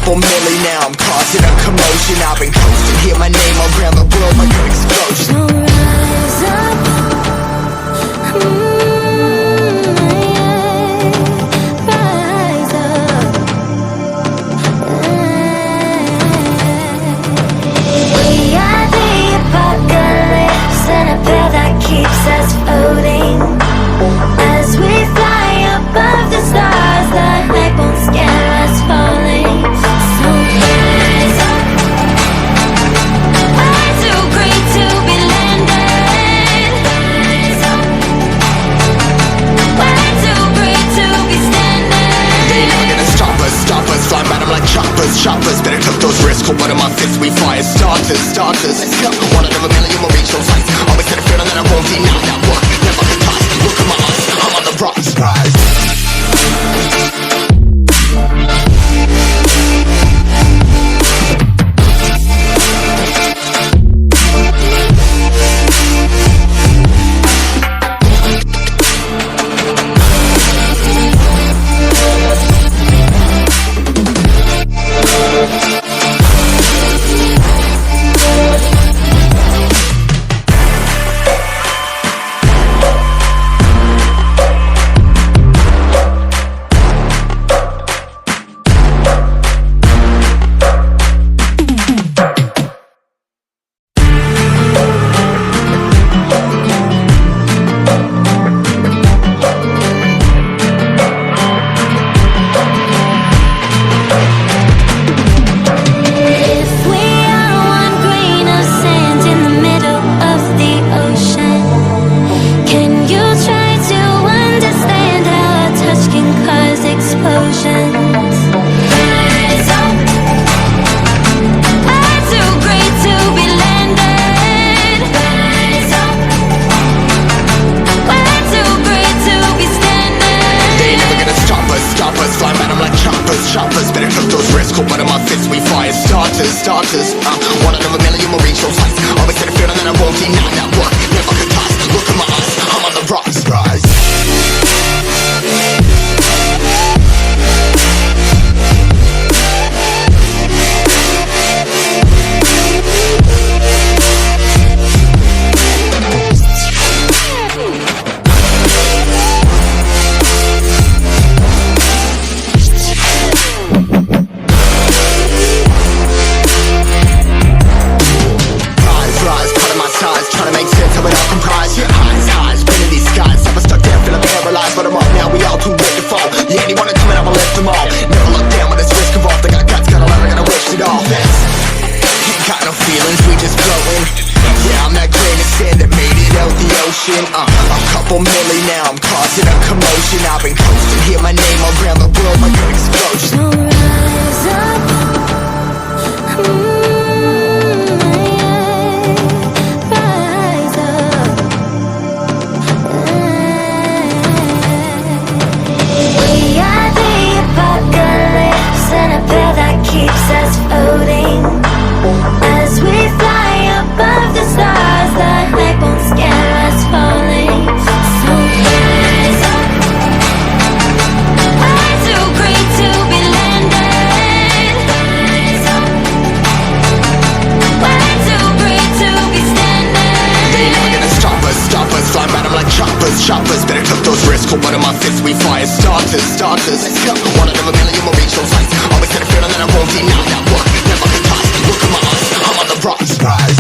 couple milli now, I'm causing a commotion. I've been coasting, hear my name around the world like an explosion. So rise up, rise up. We are the apocalypse, and a bell that keeps us floating. As we fly above the stars, the light won't scare us falling. So rise up. We're too great to be landed. Rise up. We're too great to be standing. They never gonna stop us, fly at 'em like choppers. Better tuck those risks, hold one of my fists, we fire starters. Let's go. One out of a million will reach those heights. Always had a feeling that I won't deny that work. Never could toss, look at my eyes, I'm on the rocks. Rise. Starters, one out of a million will reach those heights. Always had a feeling that I won't deny that work. Never could toss, look at my eyes, I'm on the rocks. Rise. A couple milli now, I'm causing a commotion. I've been coasting, hear my name around the world like an explosion. So rise up, rise up. We are the apocalypse, and a bell that keeps us floating. As we fly above the stars, the light won't scare us falling. So rise up. We're too great to be landed. Rise up. We're too great to be standing. They never gonna stop us, fly at 'em like choppers. Better tuck those risks, hold one of my fists, we fire starters. Let's go. One out of a million will reach those heights. Always had a feeling that I won't deny that work. Never could toss, look at my eyes, I'm on the rocks. Rise.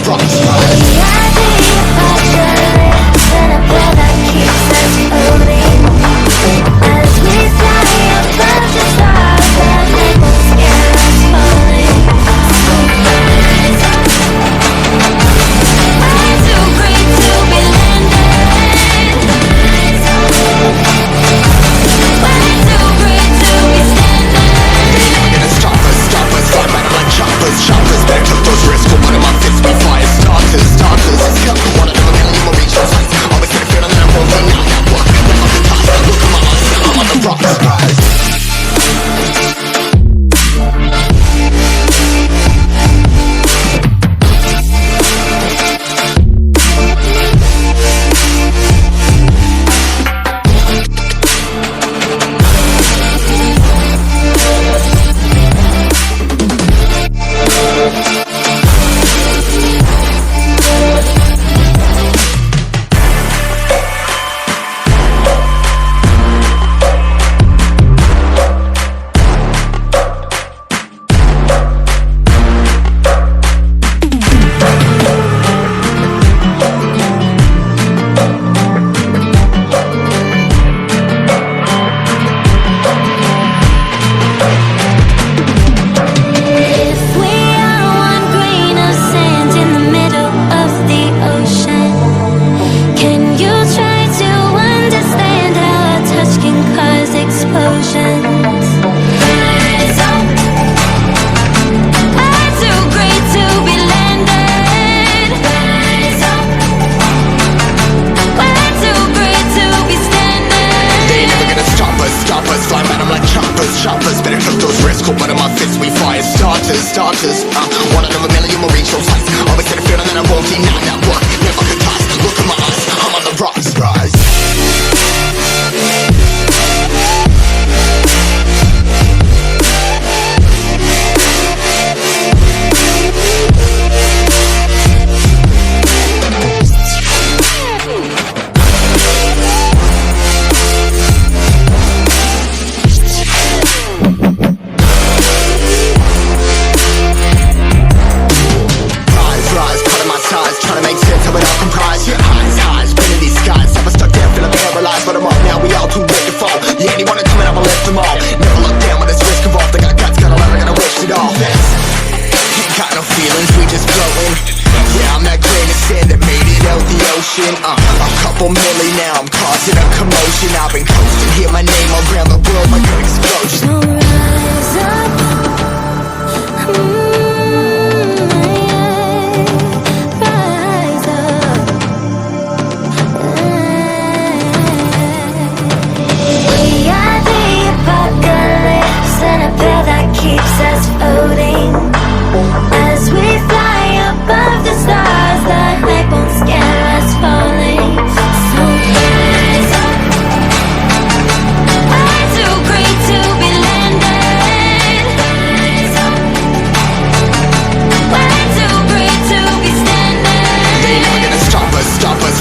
rocks. The apocalypse and a bell that keeps us floating as we fly above the stars that night won't scare us falling. We're too great to be landed. We're too great to be standing. They never gonna stop us, fly by them like choppers, choppers. Better took those risks, but one of my fists we fire starters, starters. One of them a million will reach those heights. Always gonna feel that I won't be now. That work, never the toss. Look at my eyes, I'm on the rocks, guys. Choppers, better took those risks. One of my fists we fire starters, starters. One of them a million will reach those heights. Always gonna feel that I won't deny that work. Never could toss. Look at my eyes, I'm on the rocks, rise. A couple milli now, I'm causing a commotion. I've been coasting, hear my name around the world like an explosion. So rise up, rise up. We are the apocalypse and a bell that keeps us floating as we fly above the stars. The hype won't scare us falling. So rise up. We're too great to be landed. Rise up. We're too great to be standing. They never gonna stop us,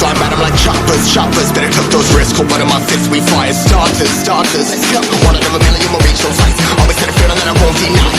fly by them like choppers, choppers. Better took those risks, one of my fists we fire starters, starters. One of them a million will reach those heights. Always gonna feel that I won't deny